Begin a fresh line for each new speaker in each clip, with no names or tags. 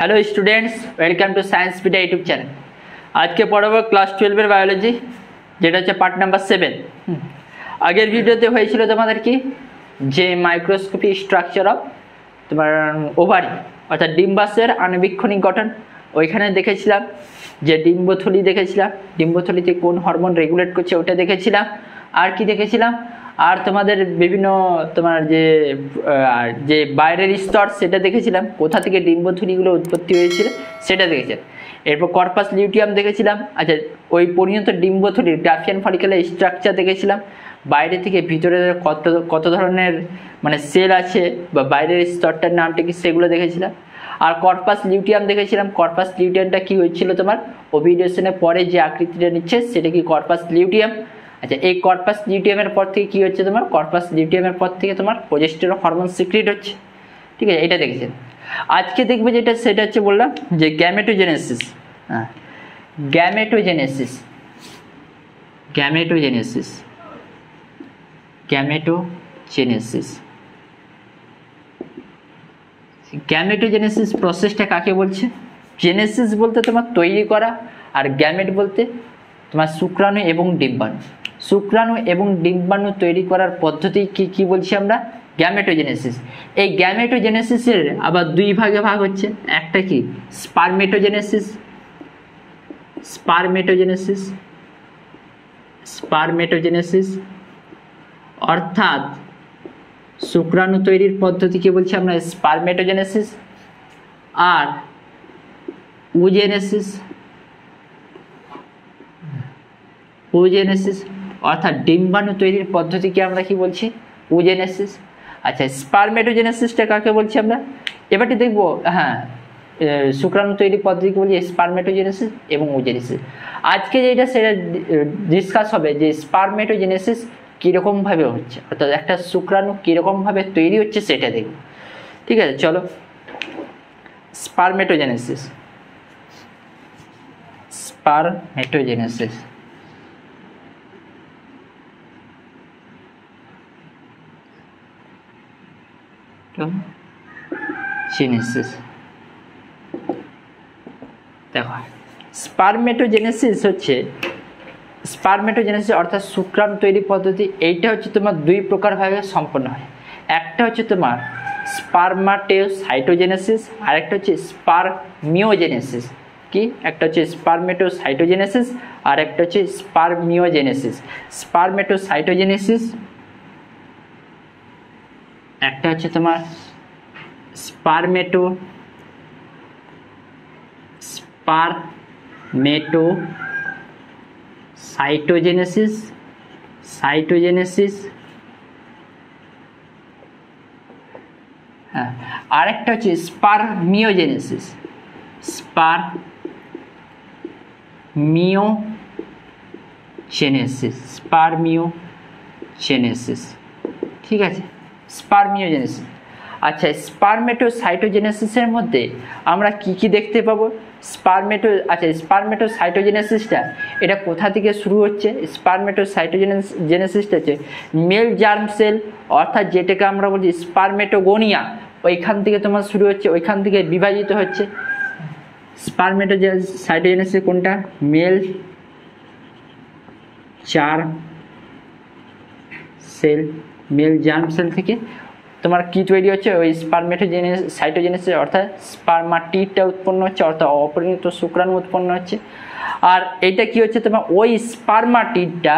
Hello students, welcome to Science Pedia YouTube channel. आज के पढ़ाबो class 12 biology যেটা হচ্ছে পার্ট নাম্বার 7। আগের ভিডিওতে হয়েছিল তোমাদের কি যে মাইক্রোস্কোপি স্ট্রাকচার অফ তোমার ওভারি অর্থাৎ ডিম্বাশয়ের আণবিক্ষণিক গঠন, ওইখানে দেখেছিলাম যে ডিম্বথলি দেখেছিলাম, ডিম্বথলিতে কোন হরমোন রেগুলেট করছে ওটা দেখেছিলাম। আর কি দেখেছিলাম, আর তোমাদের বিভিন্ন তোমার যে বাইরের স্তর সেটা দেখেছিলাম, কোথা থেকে ডিম্বথলিগুলো উৎপত্তি হয়েছিল সেটা দেখেছিলাম। এরপর কর্পাস লিউটিয়াম দেখেছিলাম। আচ্ছা, ওই পরিণত ডিম্বথলির গ্রাফিয়ান ফলিকুলার স্ট্রাকচার দেখেছিলাম, বাইরে থেকে ভিতরে কত ধরনের মানে সেল আছে বা বাইরের স্তরটার নামটা কি সেগুলো দেখেছিলাম। আর কর্পাস লিউটিয়াম দেখেছিলাম, কর্পাস লিউটিয়ামটা কি হয়েছিল তোমার ওভিডিউশনের পরে যে আকৃতিটা নিচ্ছে সেটা কি কর্পাস লিউটিয়াম। আচ্ছা, এই কর্পাস লিউটিয়ামের পর থেকে কি হচ্ছে তোমার কর্পাস লিউটিয়ামের পর থেকে তোমার প্রোজেস্টেরন হরমোন সিক্রিট হচ্ছে, ঠিক আছে, এটা দেখেছেন। আজকে দেখবে যেটা সেটা হচ্ছে বললাম যে গ্যামেটোজেনেসিস। হ্যাঁ, গ্যামেটোজেনেসিস গ্যামেটোজেনেসিস গ্যামেটোজেনেসিস গ্যামেটোজেনেসিস প্রসেসটা কাকে বলছে? জেনেসিস বলতে তোমার তৈরি করা, আর গ্যামেট বলতে তোমার শুক্রাণু এবং ডিম্বাণু। শুক্রাণু এবং ডিম্বাণু তৈরি করার পদ্ধতি কি বলছি আমরা? গ্যামেটোজেনেসিস। এই গ্যামেটোজেনেসিসের আবার দুই ভাগে ভাগ হচ্ছে। একটা কি স্পারমেটোজেনেসিস, স্পারমেটোজেনেসিস স্পারমেটোজেনেসিস অর্থাৎ শুক্রাণু তৈরির পদ্ধতিকে বলছি আমরা স্পারমেটোজেনেসিস। আর ওজেনেসিস, ওজেনেসিস অর্থাৎ ডিম্বাণু তৈরির পদ্ধতিকে আমরা কি বলছি? ওজেনেসিস। আচ্ছা, স্পারমেটোজেনেসিসটা কাকে বলছি আমরা এবারটি দেখবো। হ্যাঁ, শুক্রাণু তৈরির পদ্ধতিকে বলছি স্পারমেটোজেনেসিস এবং ওজেনেসিস। আজকে যেটা সেটা ডিসকাস হবে যে স্পারমেটোজেনেসিস কীরকমভাবে হচ্ছে, অর্থাৎ একটা শুক্রাণু কীরকমভাবে তৈরি হচ্ছে সেটা দেখব, ঠিক আছে। চলো, স্পারমেটোজেনেসিস। স্পারমেটোজেনেসিস জেনেসিস দেখো, স্পারমেটোজেনেসিস হচ্ছে স্পারমেটোজেনেসিস অর্থাৎ শুক্রাণু তৈরি পদ্ধতি। এইটা হচ্ছে তোমার দুই প্রকারভাবে সম্পন্ন হয়। একটা হচ্ছে তোমার স্পারমাটোসাইটোজেনেসিস, আর একটা হচ্ছে স্পারমিওজেনেসিস। কি? একটা হচ্ছে স্পারমেটোসাইটোজেনেসিস আর একটা হচ্ছে স্পারমিওজেনেসিস। স্পারমেটোসাইটোজেনেসিস একটা হচ্ছে তোমার সাইটোজেনেসিস, হ্যাঁ, আর একটা হচ্ছে স্পারমিওজেনেসিস। স্পারমিওজেনেসিস, ঠিক আছে, স্পারমিওজেনেসিস। আচ্ছা, স্পারমেটোসাইটোজেনেসিসের মধ্যে আমরা কি দেখতে পাবো? স্পারমেটোসাইটোজেনেসিসটা এটা কোথা থেকে শুরু হচ্ছে? স্পারমেটোসাইটোজেনেসিসটা হচ্ছে মেল জার্ম সেল অর্থাৎ যেটাকে আমরা বলছি স্পারমেটোগোনিয়া, ওইখান থেকে তোমার শুরু হচ্ছে, ওইখান থেকে বিভাজিত হচ্ছে। স্পারমেটোসাইটোজেনেসিস কোনটা? মেল জার্ম সেল থেকে তোমার কি তৈরি হচ্ছে? ওই স্পারমেটোসাইটোজেনেসিস অর্থাৎ স্পারমাটিডটা উৎপন্ন হচ্ছে, অর্থাৎ অপরিণত শুক্রাণু উৎপন্ন হচ্ছে। আর এটা কি হচ্ছে তোমার ওই স্পারমাটিডটা,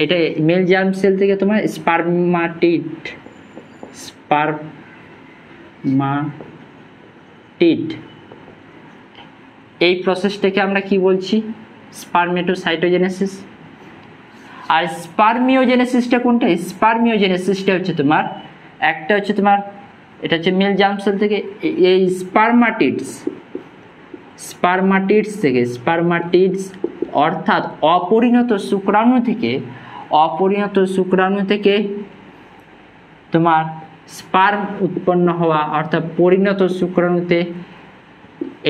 এটা মেল জার্ম সেল থেকে তোমার স্পারমাটিড এই প্রসেসটাকে আমরা কি বলছি? স্পারমেটোসাইটোজেনেসিস। আর স্পারমিওজেনেসিসটা কোনটা? স্পারমিওজেনেসিসটা হচ্ছে তোমার একটা হচ্ছে তোমার এটা হচ্ছে মেল জার্ম সেল থেকে এই স্পারমাটিডস অর্থাৎ অপরিণত শুক্রাণু থেকে তোমার স্পার্ম উৎপন্ন হওয়া অর্থাৎ পরিণত শুক্রাণুতে,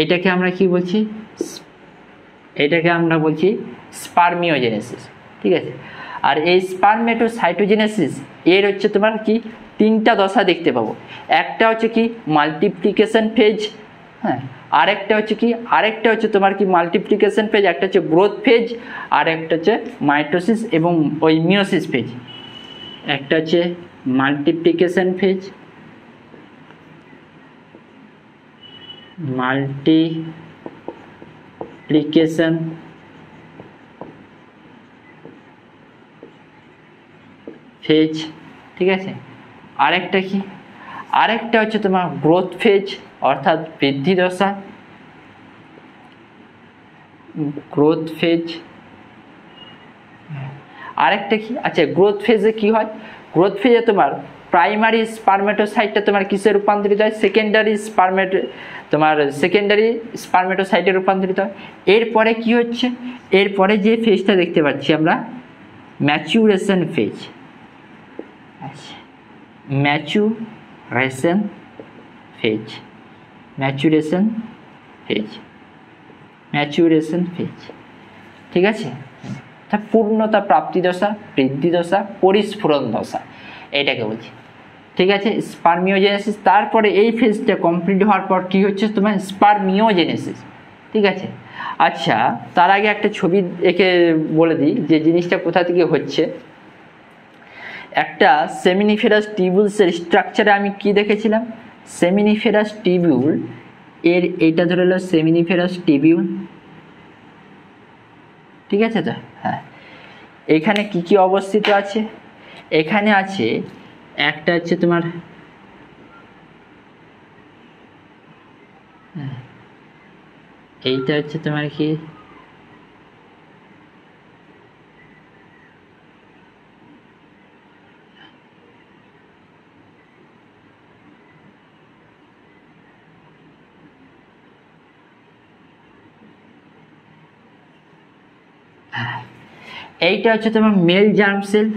এটাকে আমরা কি বলছি? এটাকে আমরা বলছি স্পারমিওজেনেসিস, ঠিক আছে। আর এই স্পারমেটোসাইটোজেনেসিস এর হচ্ছে তোমার কি তিনটা দশা দেখতে পাবো। একটা হচ্ছে কি মাল্টিপ্লিকেশন ফেজ, হ্যাঁ, আরেকটা হচ্ছে কি, আরেকটা হচ্ছে তোমার কি মাল্টিপ্লিকেশন ফেজ, একটা হচ্ছে গ্রোথ ফেজ, আর একটা হচ্ছে মাইটোসিস এবং ওই মিওসিস ফেজ। একটা হচ্ছে মাল্টিপ্লিকেশন ফেজ, মাল্টিপ্লিকেশন ফেজ, ঠিক আছে। আরেকটা কি, আরেকটা হচ্ছে তোমার গ্রোথ ফেজ অর্থাৎ বৃদ্ধি দশা, গ্রোথ ফেজ। আরেকটা কি, আচ্ছা গ্রোথ ফেজে কি হয়, গ্রোথ ফেজে তোমার প্রাইমারি স্পারমেটোসাইটটা তোমার কিসে রূপান্তরিত হয়, সেকেন্ডারি স্পারমেটোসাইটে রূপান্তরিত হয়। এরপরে কি হচ্ছে, এরপরে যে ফেজটা দেখতে পাচ্ছি আমরা ম্যাচুরেশন ফেজ। আচ্ছা, maturation phase, maturation phase, maturation phase, ঠিক আছে। তা পূর্ণতা প্রাপ্তি দশা, বৃদ্ধি দশা, পরিস্ফুরণ দশা, এইটাকে বলছি, ঠিক আছে। স্পারমিওজেনেসিস, তারপরে এই ফেজটা কমপ্লিট হওয়ার পর কি হচ্ছে তোমার স্পারমিওজেনেসিস, ঠিক আছে। আচ্ছা, তার আগে একটা ছবি এঁকে বলে দিই যে জিনিসটা কোথা থেকে হচ্ছে। একটা সেমিনিফেরাস টিবিউলসের স্ট্রাকচারে আমি কি দেখেছিলাম, সেমিনিফেরাস টিবিউল এর এইটা ধরে হলো সেমিনিফেরাস টিবিউল, ঠিক আছে তো। হ্যাঁ, এখানে কি কি অবস্থিত আছে, এখানে আছে একটা হচ্ছে তোমার এইটা হচ্ছে তোমার কি এইটা হচ্ছে তোমার মেল জার্ম সেল।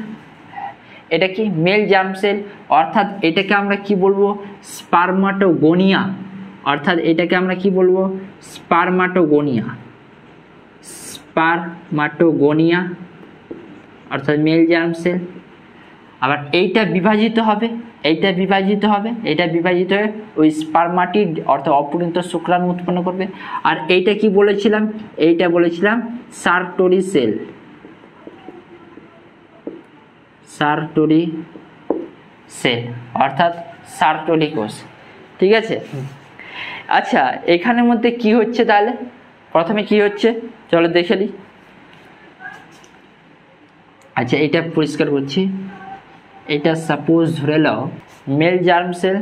এটা কি মেল জার্ম সেল, অর্থাৎ এটাকে আমরা কি বলবো স্পারমাটোগোনিয়া, অর্থাৎ এটাকে আমরা কি বলবো স্পারমাটোগোনিয়া, স্পারমাটোগোনিয়া অর্থাৎ মেল জার্ম সেল। আবার এইটা বিভাজিত হবে, এইটা বিভাজিত হবে, এইটা বিভাজিত হয়ে ওই স্পারমাটিড অর্থাৎ অপূর্ণিত শুক্রাণু উৎপন্ন করবে। আর এইটা কি বলেছিলাম, এইটা বলেছিলাম সার্টরি সেল, সার্টরি সেল অর্থাৎ সার্টরি কোষ, ঠিক আছে। আচ্ছা, এখানের মধ্যে কি হচ্ছে তাহলে, প্রথমে কি হচ্ছে চলো দেখে নিই। আচ্ছা, এটা পরিষ্কার করছি, এটা সাপোজ ধরে নাও মেল জার্ম সেল,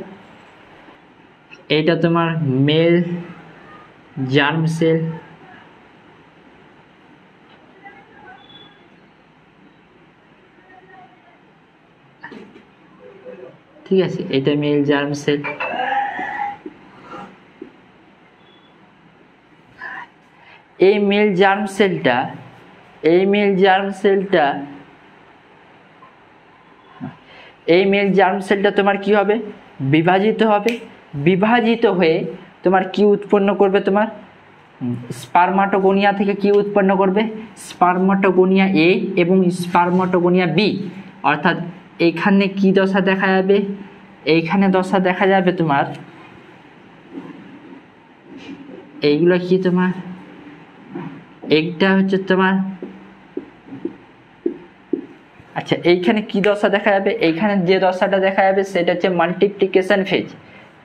এটা তোমার মেল জার্ম সেল, ঠিক আছে, এটা মেল জার্ম সেল। এই মেল জার্ম সেলটা, এই মেল জার্ম সেলটা, এই মেল জার্ম সেলটা তোমার কি হবে বিভাজিত হবে, বিভাজিত হয়ে তোমার কি উৎপন্ন করবে, তোমার স্পারমাটোগোনিয়া থেকে কি উৎপন্ন করবে স্পারমাটোগোনিয়া এ এবং স্পারমাটোগোনিয়া বি। অর্থাৎ এইখানে কি দশা দেখা যাবে, এইখানে দশা দেখা যাবে তোমার এইগুলো কি তোমার, এইটা হচ্ছে তোমার, আচ্ছা এইখানে কি দশা দেখা যাবে, এইখানে যে দশাটা দেখা যাবে সেটা হচ্ছে মাল্টিপ্লিকেশন ফেজ,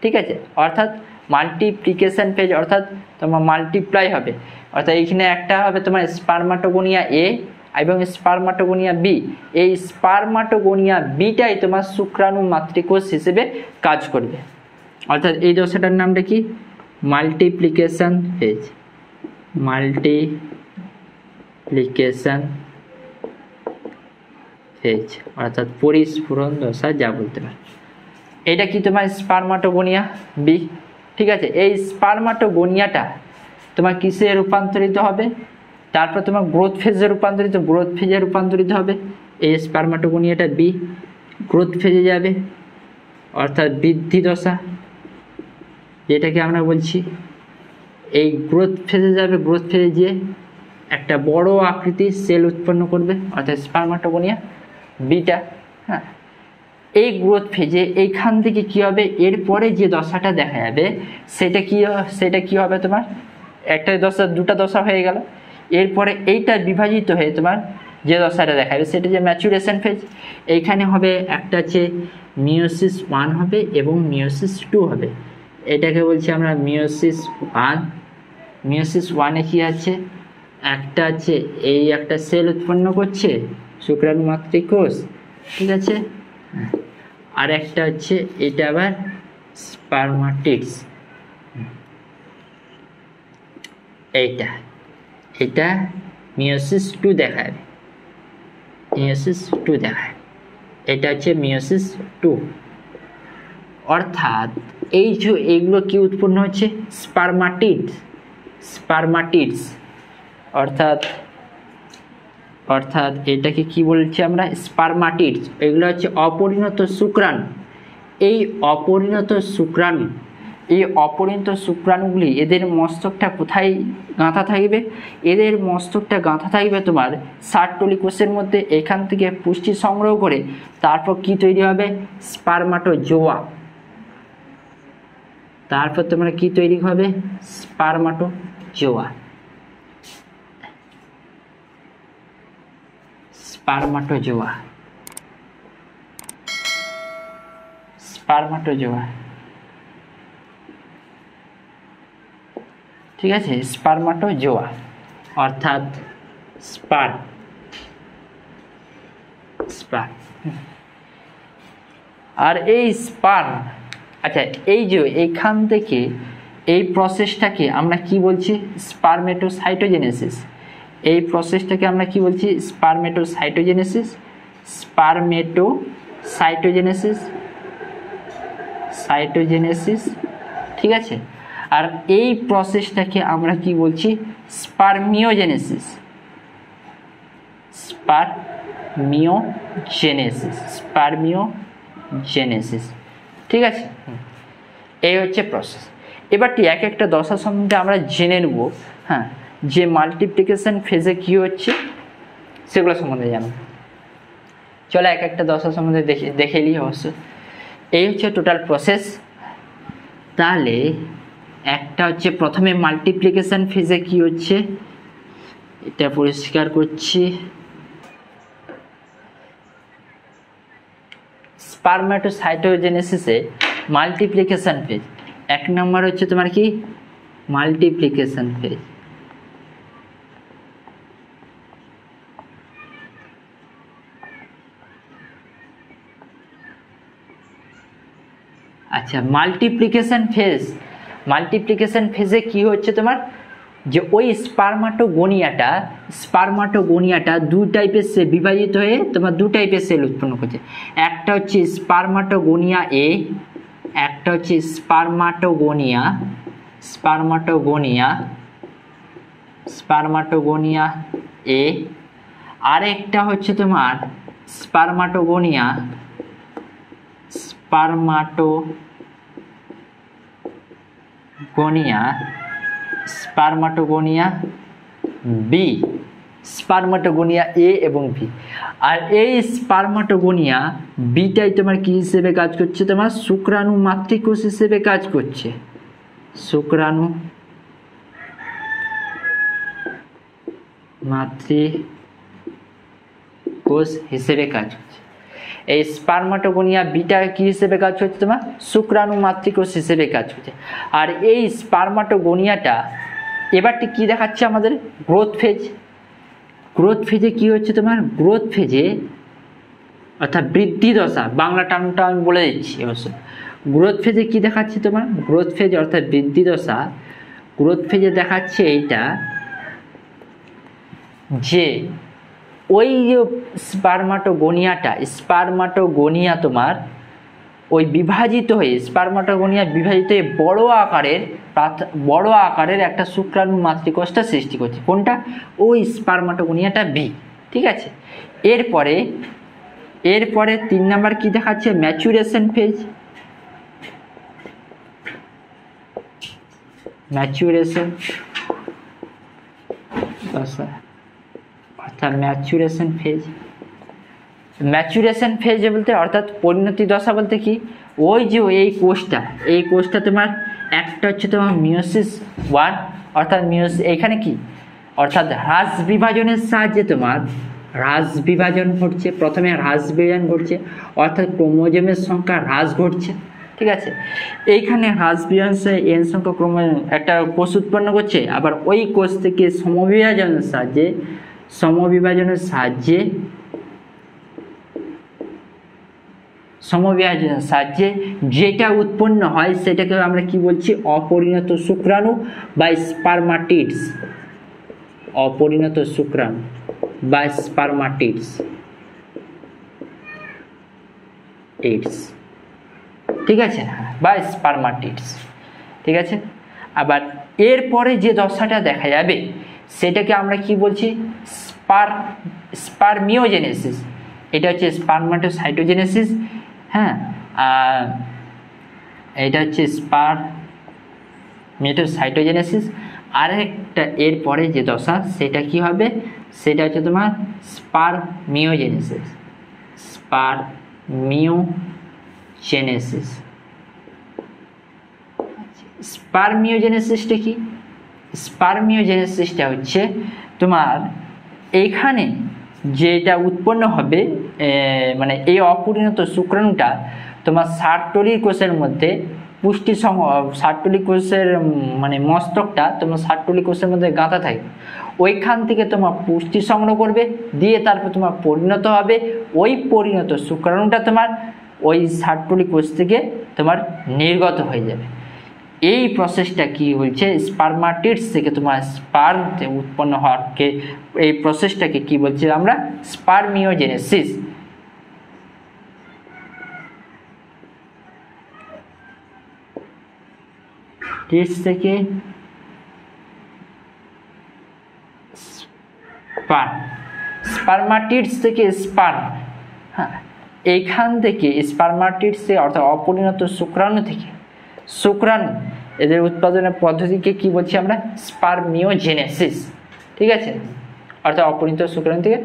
ঠিক আছে। অর্থাৎ মাল্টিপ্লিকেশন ফেজ অর্থাৎ তোমার মাল্টিপ্লাই হবে, অর্থাৎ এইখানে একটা হবে তোমার স্পারমাটোগোনিয়া এ এবং স্পারমাটোগোনিয়া বি। এই স্পারমাটোগোনিয়া বিটাই তোমার শুক্রাণু মাতৃকোষ হিসেবে কাজ করবে। অর্থাৎ এই দশাটার নামটা কি মাল্টিপ্লিকেশন ফেজ, মাল্টিপ্লিকেশন ফেজ অর্থাৎ পরিস্ফুরণ দশা যা বলতে পারে। এটা কি তোমার স্পারমাটোগোনিয়া বি, ঠিক আছে। এই স্পারমাটোগোনিয়াটা তোমার কিসে রূপান্তরিত হবে, তারপর তোমার গ্রোথ ফেজে রূপান্তরিত, গ্রোথ ফেজে রূপান্তরিত হবে। এই স্পারমাটোগোনিয়াটা বি গ্রোথ ফেজে যাবে অর্থাৎ বৃদ্ধি দশা, যেটাকে আমরা বলছি এই গ্রোথ ফেজে যাবে, গ্রোথ ফেজে গিয়ে একটা বড় আকৃতির সেল উৎপন্ন করবে অর্থাৎ স্পারমাটোগোনিয়া বিটা। হ্যাঁ, এই গ্রোথ ফেজে এইখান থেকে কি হবে, এরপরে যে দশাটা দেখা যাবে সেটা কি হবে তোমার, একটা দশা দুটা দশা হয়ে গেল, এরপরে এইটা বিভাজিত হয়ে তোমার যে দশাটা দেখা যাবে সেটা যে ম্যাচুরেশন ফেজ। এইখানে হবে একটা হচ্ছে মিওসিস 1 হবে এবং মিওসিস 2 হবে। এটাকে বলছি আমরা মিওসিস 1। মিওসিস 1-এ কি আছে, একটা আছে এই একটা সেল উৎপন্ন করছে শুক্রাণু মাতৃক কোষ, ঠিক আছে, আর একটা হচ্ছে এটা আবার স্পারমাটিডস, এটা মিওসিস 2 দেখায়, মিওসিস 2 দেখায়, এটা হচ্ছে মিওসিস 2। অর্থাৎ এই যে এইগুলো কি উৎপন্ন হচ্ছে, স্পারমাটিডস, অর্থাৎ এটাকে কি বলছি আমরা, স্পারমাটিডস। এগুলো হচ্ছে অপরিণত শুক্রাণু। এই অপরিণত শুক্রাণুগুলি এদের মস্তকটা কোথায় গাঁথা থাকবে, এদের মস্তকটা গাঁথা থাকবে তোমার সার্টলি কোষের মধ্যে। এখান থেকে পুষ্টি সংগ্রহ করে তারপর কি তৈরি হবে, স্পারমাটোজোয়া। তারপর তোমার কি তৈরি হবে, স্পারমাটোজোয়া। ঠিক আছে, স্পারমাটোজোয়া অর্থাৎ স্পার্ম। আর এই স্পার্ম, আচ্ছা এই যে এইখান থেকে এই প্রসেসটাকে আমরা কি বলছি, স্পারমেটোসাইটোজেনেসিস। এই প্রসেসটাকে আমরা কি বলছি, স্পারমেটোসাইটোজেনেসিস। ঠিক আছে। আর এই প্রসেসটাকে আমরা কি বলছি, স্পারমিওজেনেসিস। ঠিক আছে, এই হচ্ছে প্রসেস। এবারটি এক একটা দশা সম্বন্ধে আমরা জেনে নেব। হ্যাঁ, যে মাল্টিপ্লিকেশন ফেজে কি হচ্ছে সেগুলো সম্বন্ধে জানব। চলো এক একটা দশা সম্বন্ধে দেখে নিই। অবশ্য এই হচ্ছে টোটাল প্রসেস। তাহলে একটা হচ্ছে প্রথমে মাল্টিপ্লিকেশন ফেজে কি হচ্ছে, এটা পরিষ্কার করছি। স্পারমেটোসাইটোজেনেসিসে মাল্টিপ্লিকেশন ফেজ, এক নম্বর হচ্ছে তোমার কি মাল্টিপ্লিকেশন ফেজ। আচ্ছা, মাল্টিপ্লিকেশন ফেজে কি হচ্ছে তোমার, যে ওই স্পারমাটোগোনিয়াটা দু টাইপের সে বিভাজিত হয়ে তোমার দু টাইপের সেল উৎপন্ন করছে। একটা হচ্ছে স্পারমাটোগোনিয়া এ, একটা হচ্ছে স্পারমাটোগোনিয়া এ, আর একটা হচ্ছে তোমার স্পারমাটোগোনিয়া বি, স্পারমাটোগোনিয়া এ এবং বি। আর এই স্পারমাটোগোনিয়া বিটাই তোমার কি হিসেবে কাজ করছে, তোমার শুক্রাণু মাতৃকোষ হিসেবে কাজ করছে, শুক্রাণু মাতৃকোষ হিসেবে কাজ করছে। এই স্পারমাটোগোনিয়া বিটা কি হিসেবে কাজ করছে, তোমার শুক্রাণু মাতৃকোষ হিসেবে কাজ করছে। আর এই স্পারমাটোগোনিয়াটা এবারটি কি দেখাচ্ছে আমাদের, গ্রোথ ফেজে কি হচ্ছে তোমার, গ্রোথ ফেজে অর্থাৎ বৃদ্ধি দশা, বাংলা টার্মটা আমি বলে দিচ্ছি। অবশ্য গ্রোথ ফেজে কি দেখাচ্ছে তোমার, গ্রোথ ফেজ অর্থাৎ বৃদ্ধি দশা, গ্রোথ ফেজে দেখাচ্ছে এইটা যে ওই যে স্পারমাটোগোনিয়া তোমার ওই বিভাজিত হয়ে বড় আকারের একটা শুক্রাণু মাতৃকোষটা সৃষ্টি করছে। কোনটা, ওই স্পারমাটোগোনিয়াটা বি। ঠিক আছে, এরপরে 3 নাম্বার কি দেখাচ্ছে, ম্যাচুরেশন ফেজ। অর্থাৎ ম্যাচুরেশন ফেজ। ম্যাচুরেশন ফেজ বলতে অর্থাৎ পরিণতি দশা বলতে কি, ওই যে এই কোষটা তোমার একটা হচ্ছে তোমার মিওসিস 1 অর্থাৎ এখানে কি অর্থাৎ হ্রাস বিভাজনের সাহায্যে তোমার হ্রাস বিভাজন ঘটছে, প্রথমে হ্রাস বিভাজন ঘটছে অর্থাৎ ক্রোমোজোমের সংখ্যা হ্রাস ঘটছে। ঠিক আছে, এইখানে হ্রাস বিভাজনে এন সংখ্যক একটা কোষ উৎপন্ন করছে, আবার ওই কোষ থেকে সমবিভাজনের সাহায্যে যেটা উৎপন্ন হয় সেটাকে আমরা কি বলছি, অপরিণত শুক্রাণু বা স্পারমাটিডস। অপরিণত শুক্রাণু বা স্পারমাটিডস। ঠিক আছে, বা স্পারমাটিডস। ঠিক আছে, আবার এরপরে যে দশাটা দেখা যাবে সেটাকে আমরা কি বলছি, স্পারমিওজেনেসিস। এটা হচ্ছে স্পারমাটোসাইটোজেনেসিস। হ্যাঁ, এটা হচ্ছে স্পারমেটোসাইটোজেনেসিস। আর একটা এরপরে যে দশা সেটা কি হবে, সেটা হচ্ছে তোমার স্পারমিওজেনেসিস। স্পারমিওজেনেসিসটা কি, স্পারমিওজেনেসিসটা হচ্ছে তোমার এইখানে যেটা উৎপন্ন হবে, মানে এই অপরিণত শুক্রাণুটা তোমার সার্টরি কোষের মধ্যে সার্টরি কোষের মানে মস্তকটা তোমার সার্টরি কোষের মধ্যে গাঁথা থাকে, ওইখান থেকে তোমার পুষ্টি সংগ্রহ করবে, দিয়ে তারপর তোমার পরিণত হবে। ওই পরিণত শুক্রাণুটা তোমার ওই সার্টরি কোষ থেকে তোমার নির্গত হয়ে যাবে। এই প্রসেসটা কি বলছে, স্পারমাটিডস থেকে তোমার স্পার্ম উৎপন্ন হওয়ারকে এই প্রসেসটাকে কি বলছি আমরা, স্পারমিওজেনেসিস। থেকে স্পারমাটিডস থেকে স্পার্ম। হ্যাঁ, এইখান থেকে স্পারমাটিডস অর্থাৎ অপরিণত শুক্রাণু থেকে শুক্রাণু এদের উৎপাদনের পদ্ধতিকে কি বলছি আমরা, স্পারমিওজেনেসিস। ঠিক আছে, অর্থাৎ অপরিণত শুক্রাণু থেকে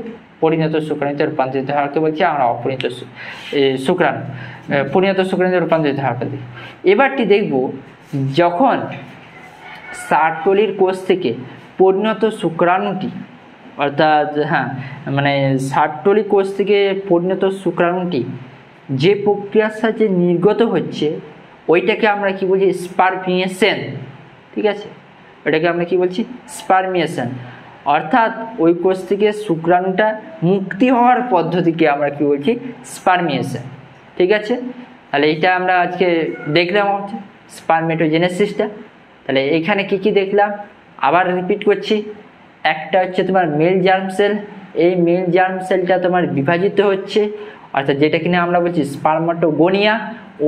পরিণত শুক্রাণুতে রূপান্তরিত হওয়াকে বলছি আমরা অপরিণত শুক্রাণু, পরিণত শুক্রাণুতে রূপান্তরিত হওয়ার পদ্ধতি। এবারটি দেখব যখন সার্টরির কোষ থেকে পরিণত শুক্রাণুটি অর্থাৎ মানে সার্টরি কোষ থেকে পরিণত শুক্রাণুটি যে প্রক্রিয়ার সাহায্যে নির্গত হচ্ছে ওইটাকে আমরা কি বলছি, স্পারমিয়েশন। ঠিক আছে, ওইটাকে আমরা কি বলছি, স্পারমিয়েশন। অর্থাৎ ওই কোষ থেকে শুক্রাণুটা মুক্তি হওয়ার পদ্ধতিকে আমরা কি বলছি, স্পারমিয়েশন। ঠিক আছে, তাহলে এইটা আমরা আজকে দেখলাম হচ্ছে স্পারমেটোজেনেসিসটা। তাহলে এখানে কি কি দেখলাম আবার রিপিট করছি। একটা হচ্ছে তোমার মেল জার্ম সেল, এই মেল জার্ম সেলটা তোমার বিভাজিত হচ্ছে অর্থাৎ যেটা কিনা আমরা বলছি স্পারমাটোগোনিয়া।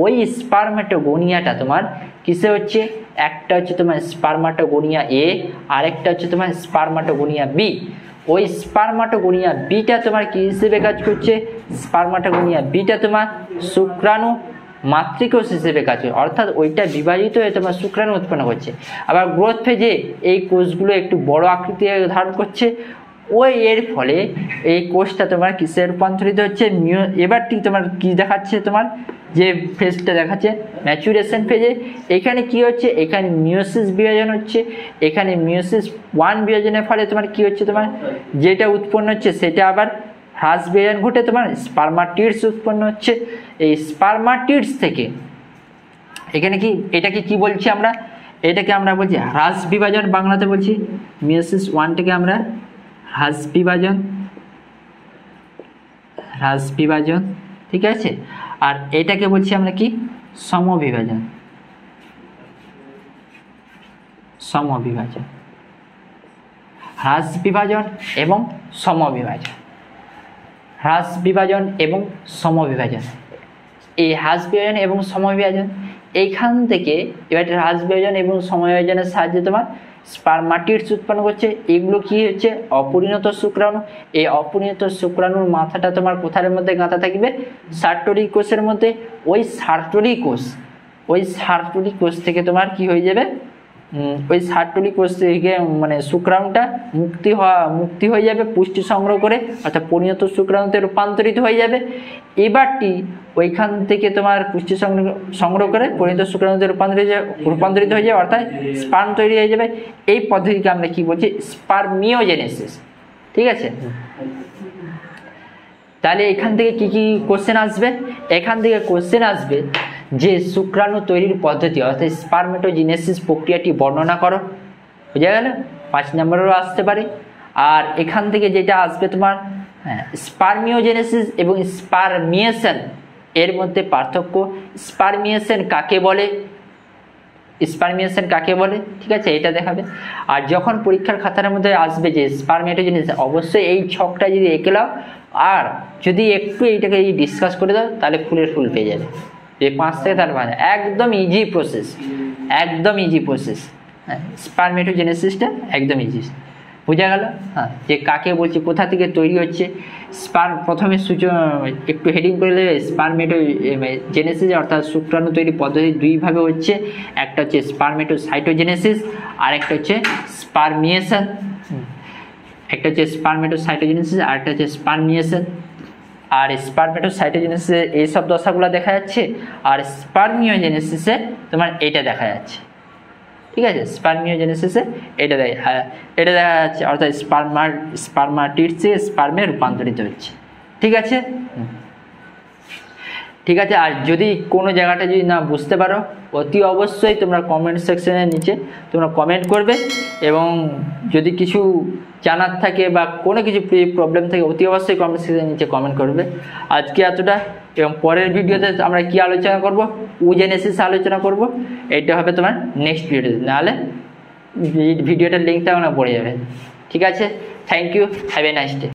ওই স্পারমাটোগোনিয়াটা তোমার কিসে হচ্ছে, একটা হচ্ছে তোমার স্পারমাটোগোনিয়া এ, আরেকটা হচ্ছে তোমার স্পারমাটোগোনিয়া বি। ওই স্পারমাটোগোনিয়া বিটা তোমার কি হিসেবে কাজ করছে, স্পারমাটোগোনিয়া বিটা তোমার শুক্রাণু মাতৃকোষ হিসেবে কাজ করে, অর্থাৎ ওইটা বিভাজিত হয়ে তোমার শুক্রাণু উৎপন্ন করছে। আবার গ্রোথ ফেজে এই কোষগুলো একটু বড় আকৃতি ধারণ করছে, ওই এর ফলে এই কোষটা তোমার কিসে রূপান্তরিত হচ্ছে, এবারটি তোমার কি দেখাচ্ছে, তোমার যে ফেজটা দেখাচ্ছে ম্যাচুরেশন ফেজে। এখানে কি হচ্ছে, এখানে মিওসিস বিভাজন হচ্ছে, এখানে মিওসিস 1 বিভাজনের ফলে তোমার কি হচ্ছে, তোমার যেটা উৎপন্ন হচ্ছে সেটা আবার হ্রাস বিভাজন ঘটে তোমার স্পারমাটিডস উৎপন্ন হচ্ছে। এই স্পারমাটিডস থেকে এখানে কি এটাকে কি বলছি আমরা, এটাকে আমরা বলছি হ্রাস বিভাজন, বাংলাতে বলছি মিওসিস 1 থেকে আমরা হ্রাস বিভাজন। ঠিক আছে, আর এটাকে বলছি আমরা কি, সমবিভাজন। হ্রাস বিভাজন এবং সমবিভাজন। হ্রাস বিভাজন এবং সমবিভাজন, এই হ্রাস বিভাজন এবং সমবিভাজন এইখান থেকে এবার হ্রাস বিভাজন এবং সমবিভাজনের সাহায্যে তোমার স্পারমাটিডস উৎপন্ন করছে। এগুলো কি হচ্ছে, অপরিণত শুক্রাণু। এই অপরিণত শুক্রাণুর মাথাটা তোমার কোথার মধ্যে গাঁথা থাকবে, সার্টরি কোষের মধ্যে। ওই সার্টরি কোষ থেকে তোমার কি হয়ে যাবে, ওই সার্টোলিক কোষ থেকে মানে শুক্রাণুটা মুক্তি হয়ে যাবে, পুষ্টি সংগ্রহ করে, অর্থাৎ পরিণত শুক্রাণুতে রূপান্তরিত হয়ে যাবে। এবারটি ওইখান থেকে তোমার পুষ্টি সংগ্রহ করে পরিণত শুক্রাণুতে রূপান্তরিত হয়ে যাবে, অর্থাৎ স্পার্ম তৈরি হয়ে যাবে। এই পদ্ধতিকে আমরা কি বলছি? স্পারমিওজেনেসিস। ঠিক আছে, তাহলে এখান থেকে কি কি কোশ্চেন আসবে? এখান থেকে কোশ্চেন আসবে যে শুক্রাণু তৈরির পদ্ধতি অর্থাৎ স্পারমেটোজেনেসিস প্রক্রিয়াটি বর্ণনা করো। বুঝা গেল? 5 নম্বরেরও আসতে পারে। আর এখান থেকে যেটা আসবে তোমার স্পারমিওজেনেসিস এবং স্পারমিয়েশন এর মধ্যে পার্থক্য, স্পারমিয়েশন কাকে বলে, ঠিক আছে, এটা দেখাবে। আর যখন পরীক্ষার খাতার মধ্যে আসবে যে স্পারমেটোজেনেসিস, অবশ্যই এই ছকটা যদি এঁকে নাও আর যদি একটু এইটাকে ডিসকাস করে দাও তাহলে ফুলের ফুল পেয়ে যাবে। এই 5 থেকে তার মানে একদম ইজি প্রসেস। স্পারমেটোজেনেসিসটা একদম ইজি। বোঝা গেল? হ্যাঁ, যে কাকে বলছি, কোথা থেকে তৈরি হচ্ছে। প্রথমে একটু হেডিং করে নেবে। স্পারমেটোজেনেসিস অর্থাৎ শুক্রাণু তৈরি পদ্ধতি দুইভাবে হচ্ছে, একটা হচ্ছে স্পারমেটোসাইটোজেনেসিস আর একটা হচ্ছে স্পারমিয়েশন। একটা হচ্ছে স্পারমেটোসাইটোজেনেসিস আর একটা হচ্ছে স্পারমিয়েশন। আর স্পারমেটোসাইটোজেনেসিসে এইসব দশাগুলো দেখা যাচ্ছে, আর স্পারমিওজেনেসিসে তোমার এটা দেখা যাচ্ছে। ঠিক আছে, স্পারমিওজেনেসিসে এটা দেখা যাচ্ছে, অর্থাৎ স্পারমাটিড থেকে স্পার্মে রূপান্তরিত হচ্ছে। ঠিক আছে, আর যদি কোনো জায়গাটা যদি না বুঝতে পারো অতি অবশ্যই তোমরা কমেন্ট সেকশনের নিচে তোমরা কমেন্ট করবে, এবং যদি কিছু জানার থাকে বা কোনো কিছু প্রবলেম থাকে অতি অবশ্যই কমেন্ট সেকশনের নিচে কমেন্ট করবে। আজকে এতটা, এবং পরের ভিডিওতে আমরা কি আলোচনা করব? ওজেনেসিস আলোচনা করব। এটা হবে তোমার নেক্সট ভিডিওতে, নাহলে ভিডিওটার লিঙ্কটা আমরা পড়ে যাবে। ঠিক আছে, thank you, have a nice day.